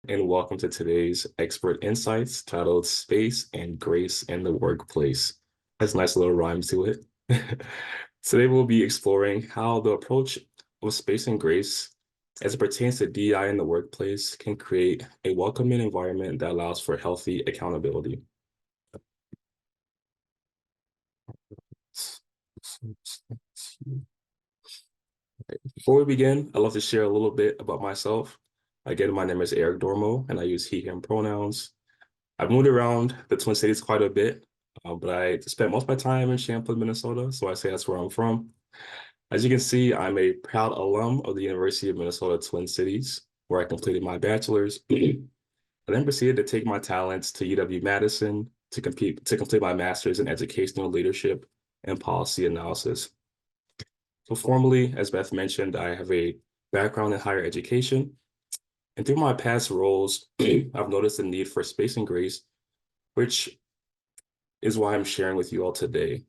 and welcome to today's Expert Insights titled Space and Grace in the Workplace. Has a nice little rhyme to it. Today we'll be exploring how the approach of space and grace as it pertains to DEI in the workplace can create a welcoming environment that allows for healthy accountability. Before we begin, I'd love to share a little bit about myself. Again, my name is Eric Dormo, and I use he, him pronouns. I've moved around the Twin Cities quite a bit, but I spent most of my time in Champlin, Minnesota, so I say that's where I'm from. As you can see, I'm a proud alum of the University of Minnesota Twin Cities, where I completed my bachelor's. I then proceeded to take my talents to UW-Madison to complete my master's in educational leadership and policy analysis. So formally, as Beth mentioned, I have a background in higher education. And through my past roles, I've noticed the need for space and grace, which is why I'm sharing with you all today.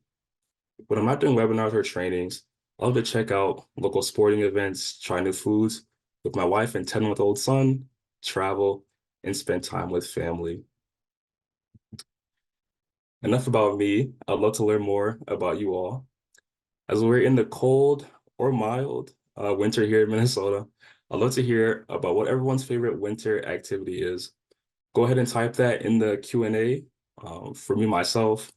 When I'm not doing webinars or trainings, I love to check out local sporting events, try new foods with my wife and 10-month-old son, travel, and spend time with family. Enough about me. I'd love to learn more about you all. As we're in the cold or mild winter here in Minnesota, I'd love to hear about what everyone's favorite winter activity is. Go ahead and type that in the Q&A. For me, myself,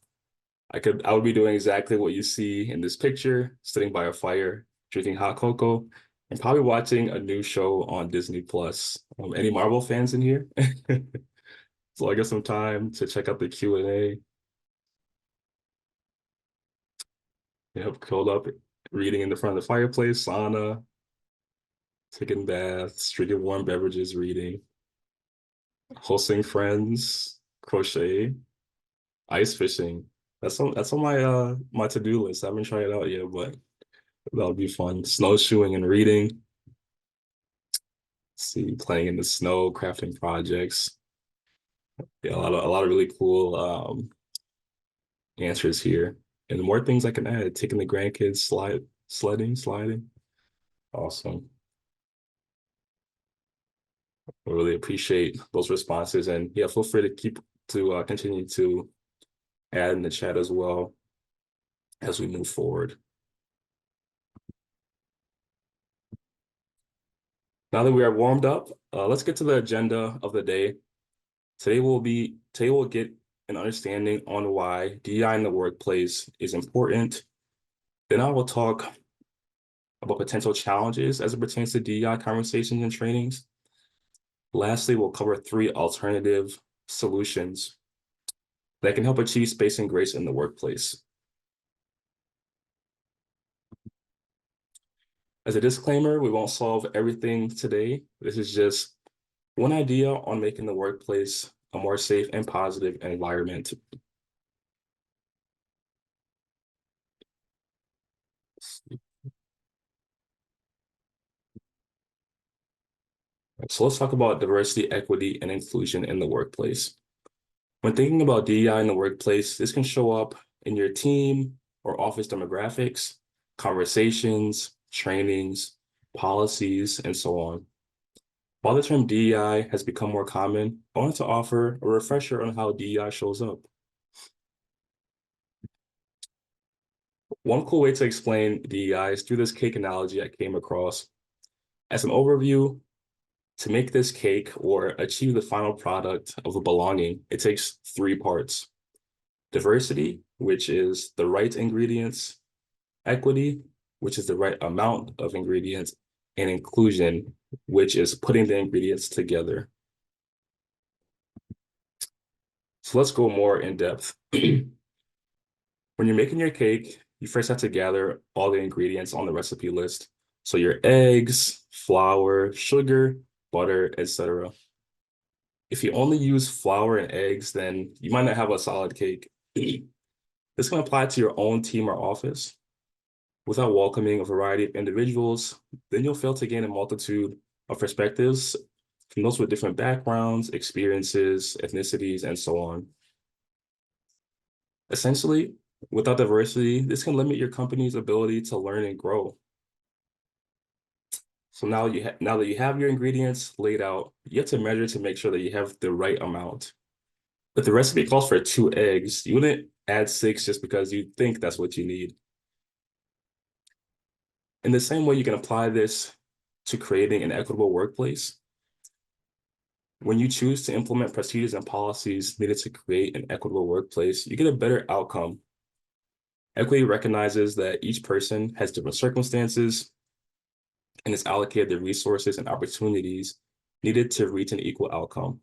I would be doing exactly what you see in this picture, sitting by a fire, drinking hot cocoa, and probably watching a new show on Disney Plus. Any Marvel fans in here? So I guess some time to check out the Q&A. Yep, curled up, reading in the front of the fireplace, sauna, taking baths, drinking warm beverages, reading, hosting friends, crochet, ice fishing. That's on my to-do list. I haven't tried it out yet, but that'll be fun. Snowshoeing and reading. See, playing in the snow, crafting projects. Yeah, a lot of really cool answers here. And more things I can add. Taking the grandkids sliding. Awesome. I really appreciate those responses. And yeah, feel free to continue to add in the chat as well as we move forward. Now that we are warmed up, let's get to the agenda of the day. Today we'll get an understanding on why DEI in the workplace is important. Then I will talk about potential challenges as it pertains to DEI conversations and trainings. Lastly, we'll cover 3 alternative solutions that can help achieve space and grace in the workplace. As a disclaimer, we won't solve everything today. This is just one idea on making the workplace a more safe and positive environment. So let's talk about diversity, equity, and inclusion in the workplace. When thinking about DEI in the workplace, this can show up in your team or office demographics, conversations, trainings, policies, and so on. While the term DEI has become more common, I wanted to offer a refresher on how DEI shows up. One cool way to explain DEI is through this cake analogy I came across. As an overview, to make this cake or achieve the final product of a belonging, it takes 3 parts. Diversity, which is the right ingredients, equity, which is the right amount of ingredients, and inclusion, which is putting the ingredients together. So let's go more in depth. When you're making your cake, you first have to gather all the ingredients on the recipe list. So your eggs, flour, sugar, butter, etc. If you only use flour and eggs, then you might not have a solid cake. This can apply to your own team or office. Without welcoming a variety of individuals, then you'll fail to gain a multitude of perspectives from those with different backgrounds, experiences, ethnicities, and so on. Essentially, without diversity, this can limit your company's ability to learn and grow. So now that you have your ingredients laid out, you have to measure to make sure that you have the right amount. But the recipe calls for 2 eggs. You wouldn't add 6 just because you think that's what you need. In the same way, you can apply this to creating an equitable workplace. When you choose to implement procedures and policies needed to create an equitable workplace, you get a better outcome. Equity recognizes that each person has different circumstances and is allocated the resources and opportunities needed to reach an equal outcome.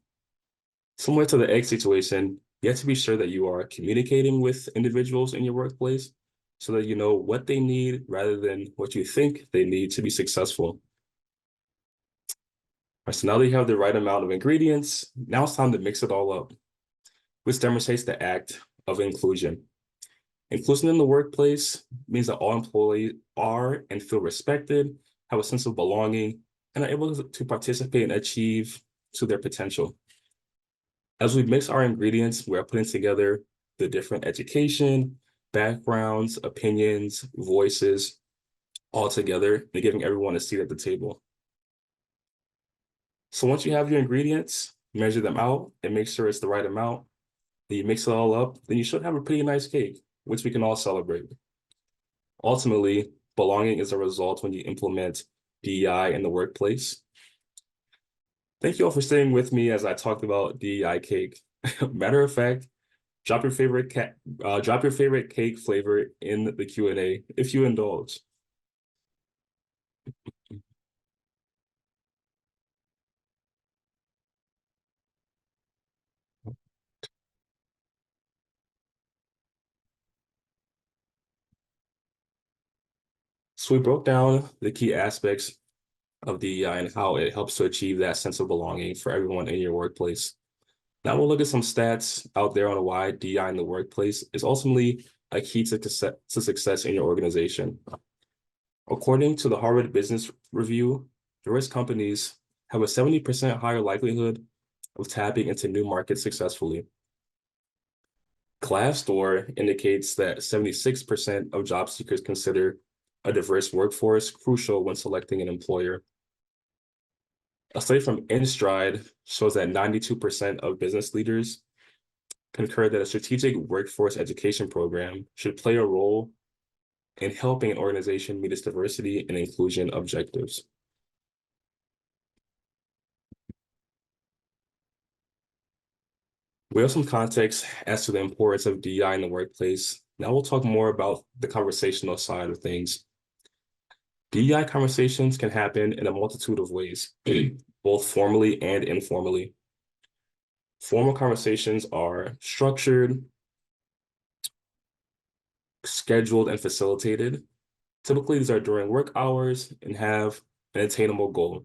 Similar to the egg situation, you have to be sure that you are communicating with individuals in your workplace so that you know what they need rather than what you think they need to be successful. Right, so now that you have the right amount of ingredients, now it's time to mix it all up, which demonstrates the act of inclusion. Inclusion in the workplace means that all employees are and feel respected, have a sense of belonging, and are able to participate and achieve to their potential. As we mix our ingredients, we're putting together the different education, backgrounds, opinions, voices all together and giving everyone a seat at the table. So once you have your ingredients, measure them out and make sure it's the right amount. Then you mix it all up, then you should have a pretty nice cake, which we can all celebrate. Ultimately, belonging is a result when you implement DEI in the workplace. Thank you all for staying with me as I talked about DEI cake. Matter of fact, drop your favorite cake flavor in the Q&A if you indulge. So we broke down the key aspects of DEI and how it helps to achieve that sense of belonging for everyone in your workplace. Now we'll look at some stats out there on why DEI in the workplace is ultimately a key to success in your organization. According to the Harvard Business Review, diverse companies have a 70% higher likelihood of tapping into new markets successfully. Glassdoor indicates that 76% of job seekers consider a diverse workforce crucial when selecting an employer. A study from InStride shows that 92% of business leaders concur that a strategic workforce education program should play a role in helping an organization meet its diversity and inclusion objectives. We have some context as to the importance of DEI in the workplace. Now we'll talk more about the conversational side of things. DEI conversations can happen in a multitude of ways, both formally and informally. Formal conversations are structured, scheduled, and facilitated. Typically, these are during work hours and have an attainable goal.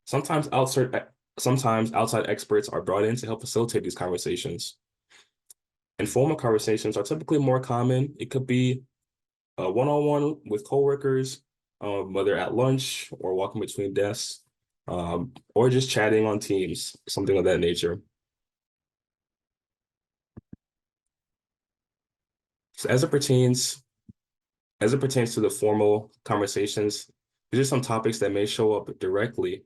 Sometimes outside experts are brought in to help facilitate these conversations. Informal conversations are typically more common. It could be a one-on-one with coworkers, whether at lunch or walking between desks, or just chatting on Teams, something of that nature. So as it pertains to the formal conversations, these are some topics that may show up directly.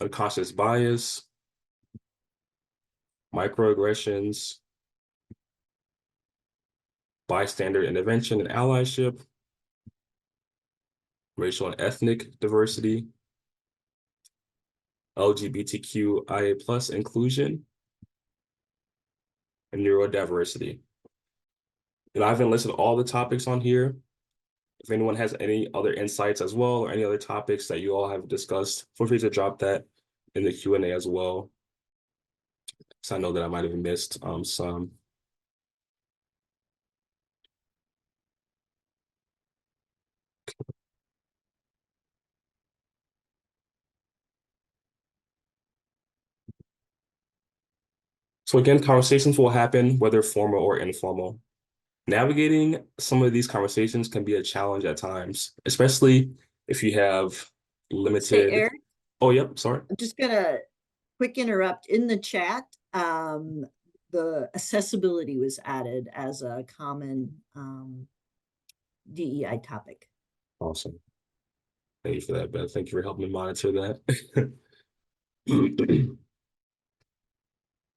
Unconscious bias, microaggressions, bystander intervention and allyship, racial and ethnic diversity, LGBTQIA plus inclusion, and neurodiversity. I haven't listed all the topics on here. If anyone has any other insights as well, or any other topics that you all have discussed, feel free to drop that in the Q&A as well. So I know that I might have missed some. So again, conversations will happen, whether formal or informal. Navigating some of these conversations can be a challenge at times, especially if you have Hey, limited. Eric, Oh, yep, sorry. I'm just gonna quick interrupt in the chat. The accessibility was added as a common DEI topic. Awesome. Thank you for that, Beth. Thank you for helping me monitor that.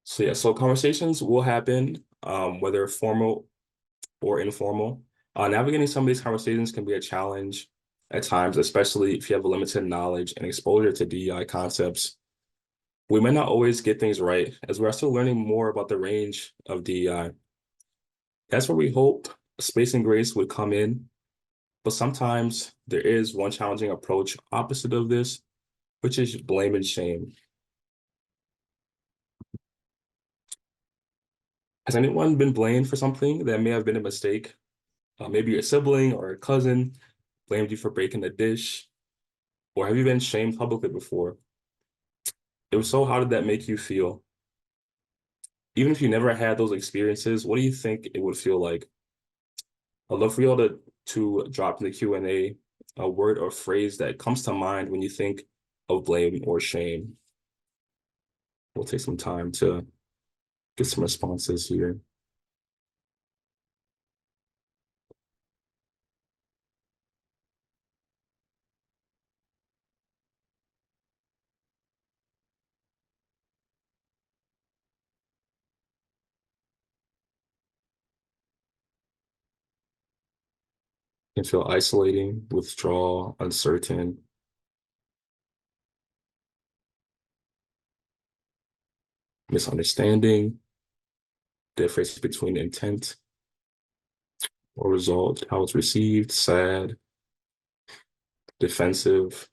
So yeah, so conversations will happen, whether formal or informal. Navigating some of these conversations can be a challenge at times, especially if you have a limited knowledge and exposure to DEI concepts. We may not always get things right, as we're still learning more about the range of DEI. That's where we hope space and grace would come in, but sometimes there is one challenging approach opposite of this, which is blame and shame. Has anyone been blamed for something that may have been a mistake? Maybe your sibling or a cousin blamed you for breaking the dish, or have you been shamed publicly before? If so, how did that make you feel? Even if you never had those experiences, what do you think it would feel like? I'd love for you all to drop in the Q&A a word or phrase that comes to mind when you think of blame or shame. We'll take some time to get some responses here. It can feel isolating, withdrawal, uncertain, misunderstanding, difference between intent or result, how it's received, sad, defensive.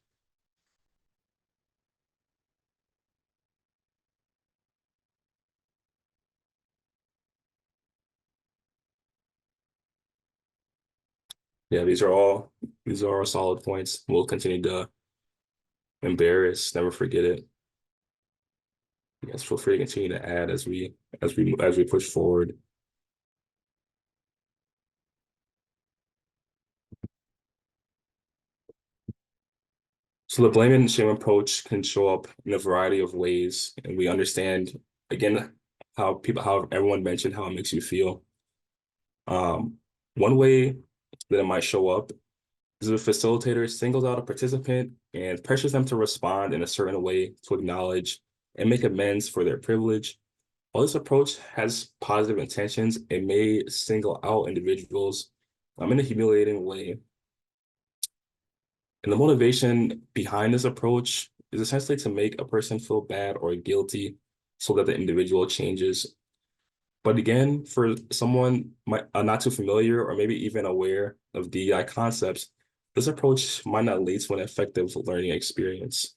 Yeah, these are all solid points. We'll continue to embarrass, never forget it. You guys feel free to continue to add as we push forward. So the blame and shame approach can show up in a variety of ways, and we understand again how everyone mentioned how it makes you feel. One way that it might show up is if a facilitator singles out a participant and pressures them to respond in a certain way to acknowledge and make amends for their privilege. While this approach has positive intentions, it may single out individuals in a humiliating way. And the motivation behind this approach is essentially to make a person feel bad or guilty so that the individual changes. But again, for someone not too familiar or maybe even aware of DEI concepts, this approach might not lead to an effective learning experience.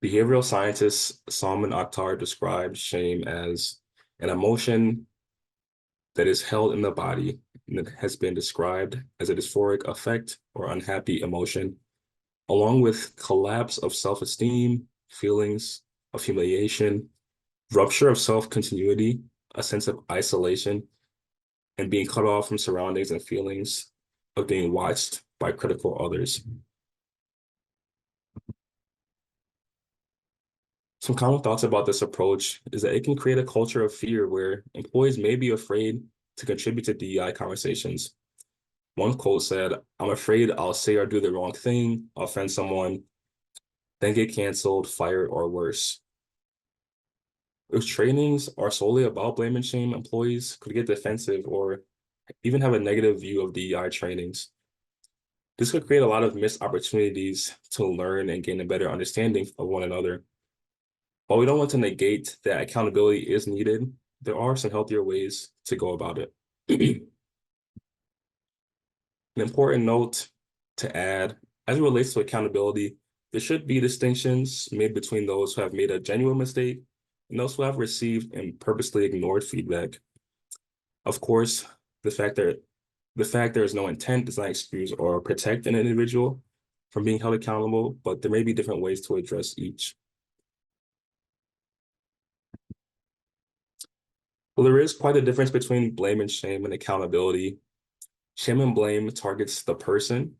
Behavioral scientist Salman Akhtar describes shame as an emotion that is held in the body and that has been described as a dysphoric affect or unhappy emotion, along with collapse of self-esteem, feelings of humiliation, rupture of self-continuity, a sense of isolation, and being cut off from surroundings and feelings of being watched by critical others. Some common thoughts about this approach is that it can create a culture of fear where employees may be afraid to contribute to DEI conversations. One quote said, "I'm afraid I'll say or do the wrong thing, offend someone, then get canceled, fired, or worse." If trainings are solely about blame and shame, employees could get defensive or even have a negative view of DEI trainings. This could create a lot of missed opportunities to learn and gain a better understanding of one another. While we don't want to negate that accountability is needed, there are some healthier ways to go about it. An important note to add, as it relates to accountability, there should be distinctions made between those who have made a genuine mistake and those who have received and purposely ignored feedback. Of course, the fact there is no intent does not excuse or protect an individual from being held accountable, but there may be different ways to address each. Well, there is quite a difference between blame and shame and accountability. Shame and blame targets the person.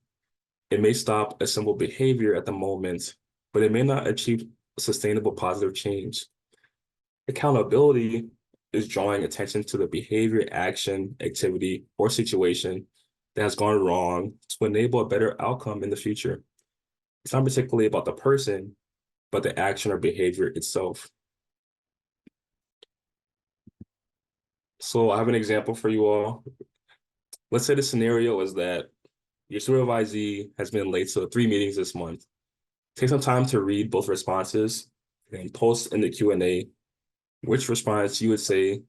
It may stop a simple behavior at the moment, but it may not achieve sustainable positive change. Accountability is drawing attention to the behavior, action, activity, or situation that has gone wrong to enable a better outcome in the future. It's not particularly about the person, but the action or behavior itself. So I have an example for you all. Let's say the scenario is that your supervisee has been late to 3 meetings this month. Take some time to read both responses and post in the Q&A which response you would say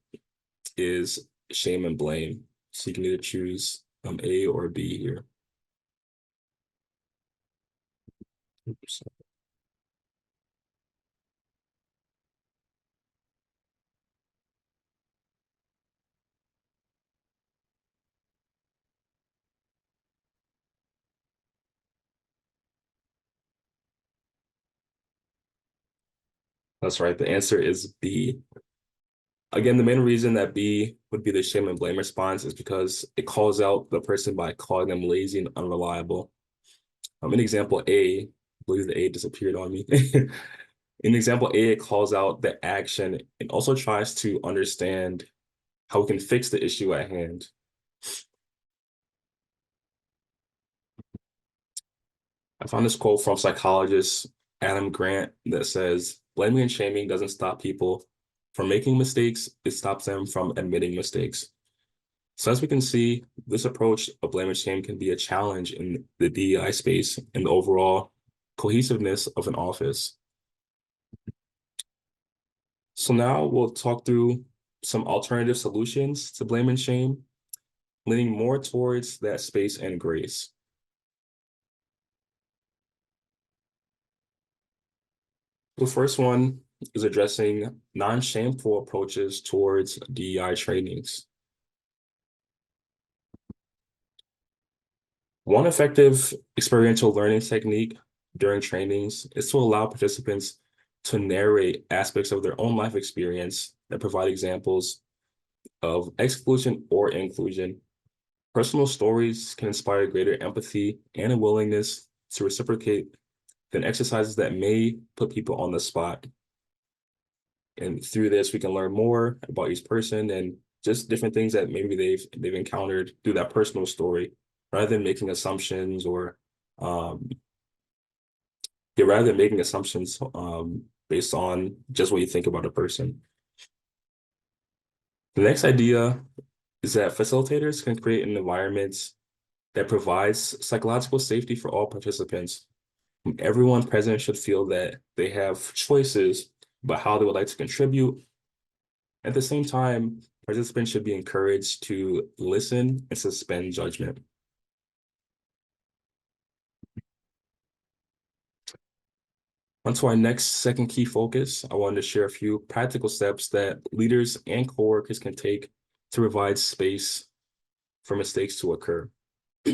is shame and blame. So you can either choose A or B here. Oops. That's right. The answer is B. Again, the main reason that B would be the shame and blame response is because it calls out the person by calling them lazy and unreliable. In example A, I believe the A disappeared on me. In example A, it calls out the action and also tries to understand how we can fix the issue at hand. I found this quote from psychologist Adam Grant that says, blaming and shaming doesn't stop people from making mistakes, it stops them from admitting mistakes. So as we can see, this approach of blame and shame can be a challenge in the DEI space and the overall cohesiveness of an office. So now we'll talk through some alternative solutions to blame and shame, leaning more towards that space and grace. The first one is addressing non-shameful approaches towards DEI trainings. One effective experiential learning technique during trainings is to allow participants to narrate aspects of their own life experience that provide examples of exclusion or inclusion. Personal stories can inspire greater empathy and a willingness to reciprocate than exercises that may put people on the spot. And through this, we can learn more about each person and just different things that maybe they've encountered through that personal story, rather than making assumptions or rather than making assumptions based on just what you think about a person. The next idea is that facilitators can create an environment that provides psychological safety for all participants. Everyone present should feel that they have choices about how they would like to contribute. At the same time, participants should be encouraged to listen and suspend judgment. On to our next second key focus, I wanted to share a few practical steps that leaders and coworkers can take to provide space for mistakes to occur. So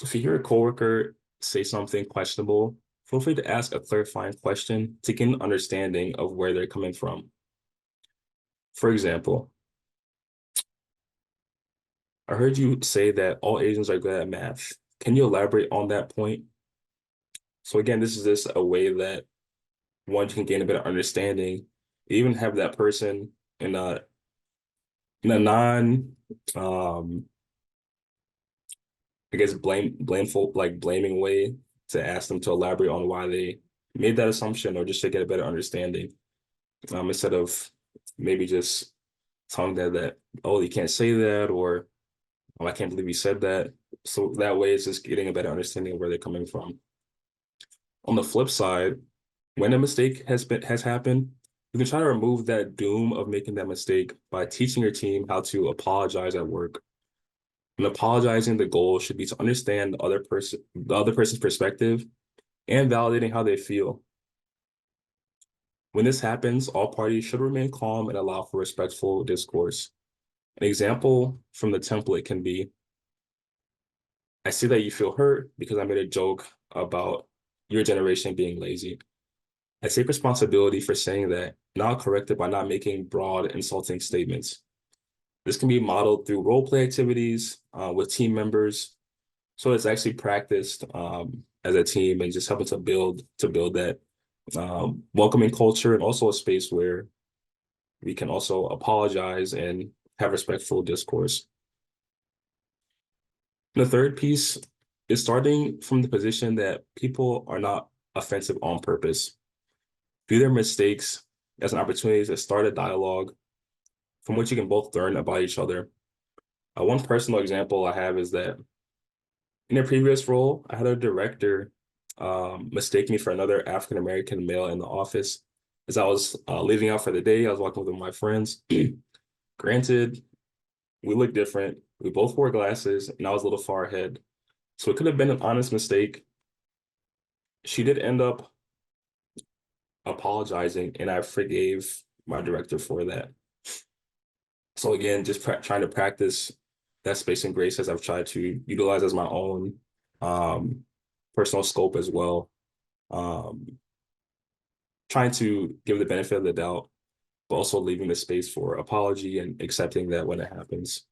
if you hear a coworker say something questionable, feel free to ask a clarifying question to get an understanding of where they're coming from. For example, I heard you say that all Asians are good at math. Can you elaborate on that point? So again, this is just a way that one can gain a better understanding, even have that person in a non I guess blameful, like blaming way, to ask them to elaborate on why they made that assumption or just to get a better understanding. Instead of maybe just telling them that, oh, you can't say that, or oh, I can't believe you said that. So that way it's just getting a better understanding of where they're coming from. On the flip side, when a mistake has happened, you can try to remove that doom of making that mistake by teaching your team how to apologize at work. And apologizing, the goal should be to understand the other person's perspective and validating how they feel. When this happens, all parties should remain calm and allow for respectful discourse. An example from the template can be, I see that you feel hurt because I made a joke about your generation being lazy. I take responsibility for saying that, now correct it by not making broad, insulting statements. This can be modeled through role play activities with team members. So it's actually practiced as a team and just helping to build that welcoming culture, and also a space where we can also apologize and have respectful discourse. The third piece is starting from the position that people are not offensive on purpose. View their mistakes as an opportunity to start a dialogue from which you can both learn about each other. One personal example I have is that in a previous role, I had a director mistake me for another African American male in the office. As I was leaving out for the day, I was walking with my friends. Granted, we looked different. We both wore glasses, and I was a little far ahead. So it could have been an honest mistake. She did end up apologizing, and I forgave my director for that. So again, just trying to practice that space and grace as I've tried to utilize as my own um, personal scope as well. Um, Trying to give the benefit of the doubt, but also leaving the space for apology and accepting that when it happens.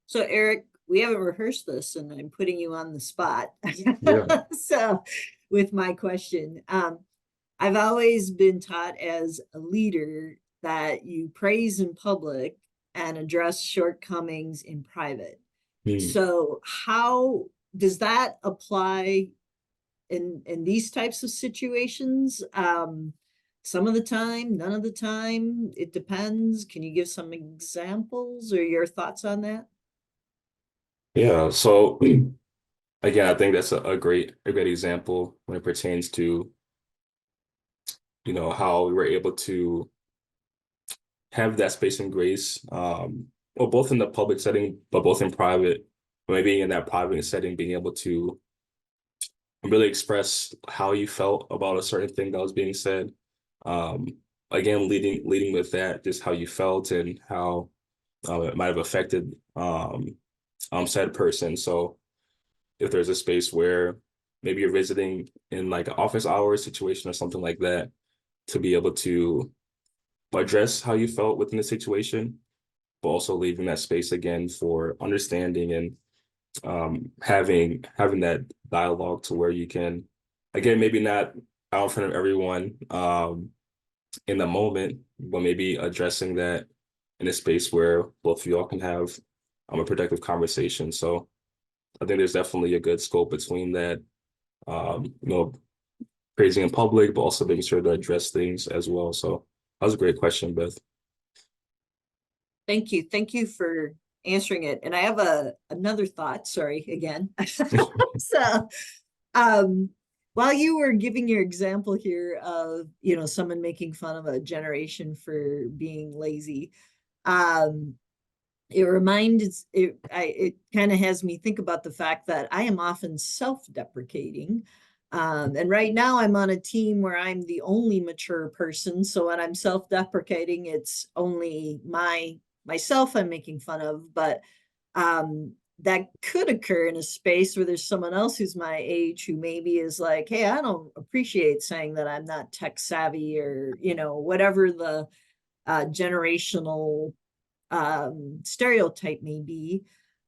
So Eric, we haven't rehearsed this and I'm putting you on the spot. Yeah. So with my question, I've always been taught as a leader that you praise in public and address shortcomings in private. Hmm. So how does that apply in these types of situations? Some of the time, none of the time, it depends. Can you give some examples or your thoughts on that? Yeah. So again, I think that's a great example when it pertains to, how we were able to have that space and grace, well, both in the public setting, but both in private, maybe in that private setting, being able to really express how you felt about a certain thing that was being said. Um, Again, leading with that, just how you felt and how it might have affected said person. So if there's a space where maybe you're visiting in like an office hours situation or something like that, to be able to address how you felt within the situation, but also leaving that space again for understanding and having that dialogue to where you can, again, maybe not out in front of everyone in the moment, but maybe addressing that in a space where both of y'all can have a productive conversation. So I think there's definitely a good scope between that, you know, praising in public, but also making sure to address things as well. So that was a great question, Beth. Thank you. Thank you for answering it. And I have another thought, sorry, again. So, um, while you were giving your example here of, someone making fun of a generation for being lazy, um, it kind of has me think about the fact that I am often self-deprecating. And right now I'm on a team where I'm the only mature person. So when I'm self-deprecating, it's only myself I'm making fun of. But that could occur in a space where there's someone else who's my age who maybe is like, hey, I don't appreciate saying that I'm not tech savvy, or whatever the generational stereotype may be.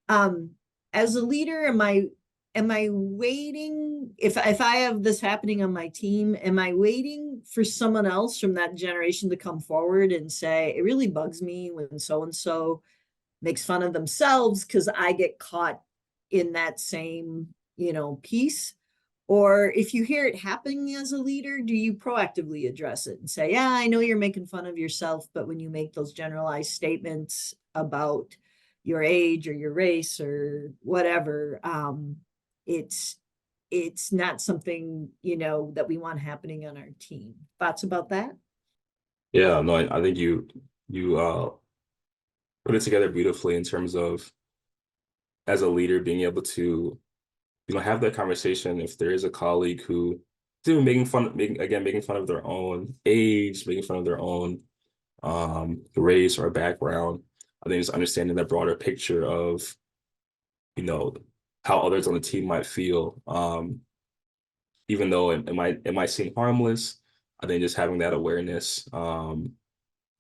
Um, as a leader, am I waiting, if I have this happening on my team, am I waiting for someone else from that generation to come forward and say, it really bugs me when so and so makes fun of themselves because I get caught in that same, piece? Or if you hear it happening as a leader, do you proactively address it and say, yeah, I know you're making fun of yourself, but when you make those generalized statements about your age or your race or whatever, it's it's not something, that we want happening on our team. Thoughts about that? Yeah, no, I think you put it together beautifully in terms of as a leader being able to have that conversation if there is a colleague who is even making fun of their own age, making fun of their own race or background. I think it's understanding that broader picture of you know how others on the team might feel, even though it might seem harmless. I think just having that awareness in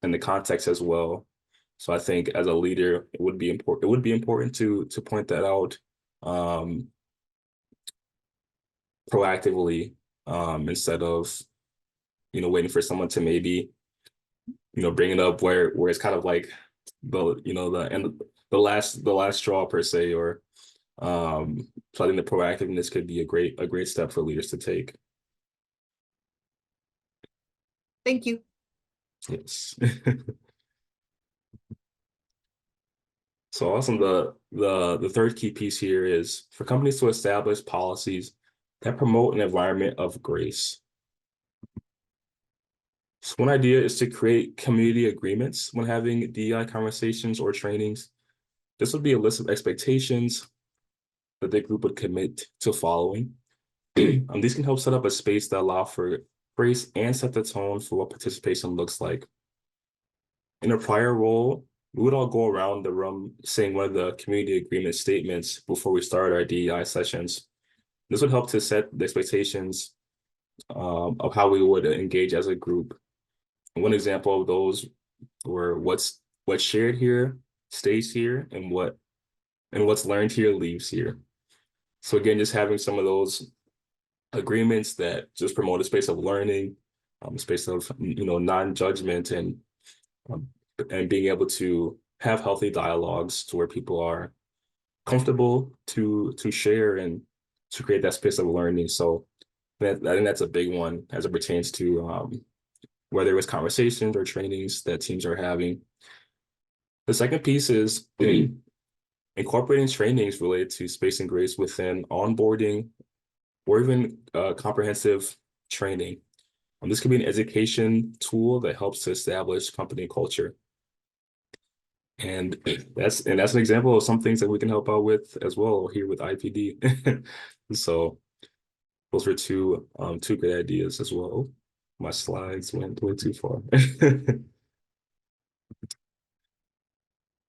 the context as well. So I think as a leader, it would be important. It would be important to point that out um, proactively, instead of waiting for someone to maybe, bring it up where it's kind of like the end, the last straw per se, or so I think the proactiveness could be a great step for leaders to take. Thank you. Yes. So awesome. The third key piece here is for companies to establish policies that promote an environment of grace. So one idea is to create community agreements when having DEI conversations or trainings. This would be a list of expectations that the group would commit to following. These can help set up a space that allow for grace and set the tone for what participation looks like. In a prior role, we would all go around the room saying one of the community agreement statements before we start our DEI sessions. This would help to set the expectations of how we would engage as a group. One example of those were what's shared here stays here, and what's learned here leaves here. So again, just having some of those agreements that just promote a space of learning, a space of non-judgment, um, and being able to have healthy dialogues to where people are comfortable to share and to create that space of learning. So I think that's a big one as it pertains to whether it's conversations or trainings that teams are having. The second piece is incorporating trainings related to space and grace within onboarding or even comprehensive training. This could be an education tool that helps to establish company culture. And that's an example of some things that we can help out with as well here with IPD. So those were two good ideas as well. My slides went way too far.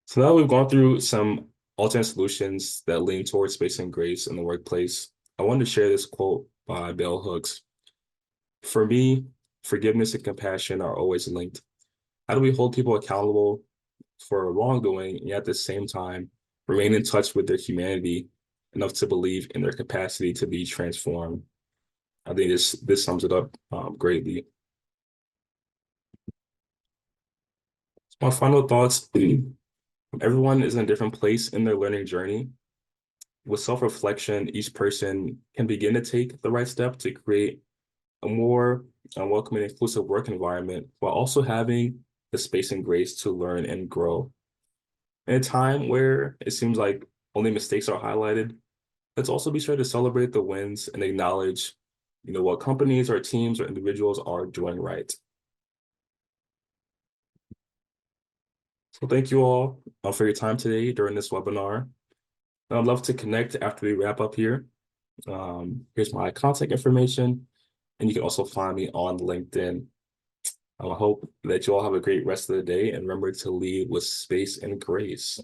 So now we've gone through some alternate solutions that lean towards space and grace in the workplace. I wanted to share this quote by Bell Hooks. For me, forgiveness and compassion are always linked. How do we hold people accountable for wrongdoing and at the same time remain in touch with their humanity enough to believe in their capacity to be transformed? I think this sums it up greatly. My final thoughts. Everyone is in a different place in their learning journey. With self-reflection, each person can begin to take the right step to create a more welcoming, inclusive work environment while also having the space and grace to learn and grow. In a time where it seems like only mistakes are highlighted, let's also be sure to celebrate the wins and acknowledge, what companies or teams or individuals are doing right. So thank you all for your time today during this webinar. I'd love to connect after we wrap up here. Here's my contact information, and you can also find me on LinkedIn. I hope that you all have a great rest of the day and remember to lead with space and grace.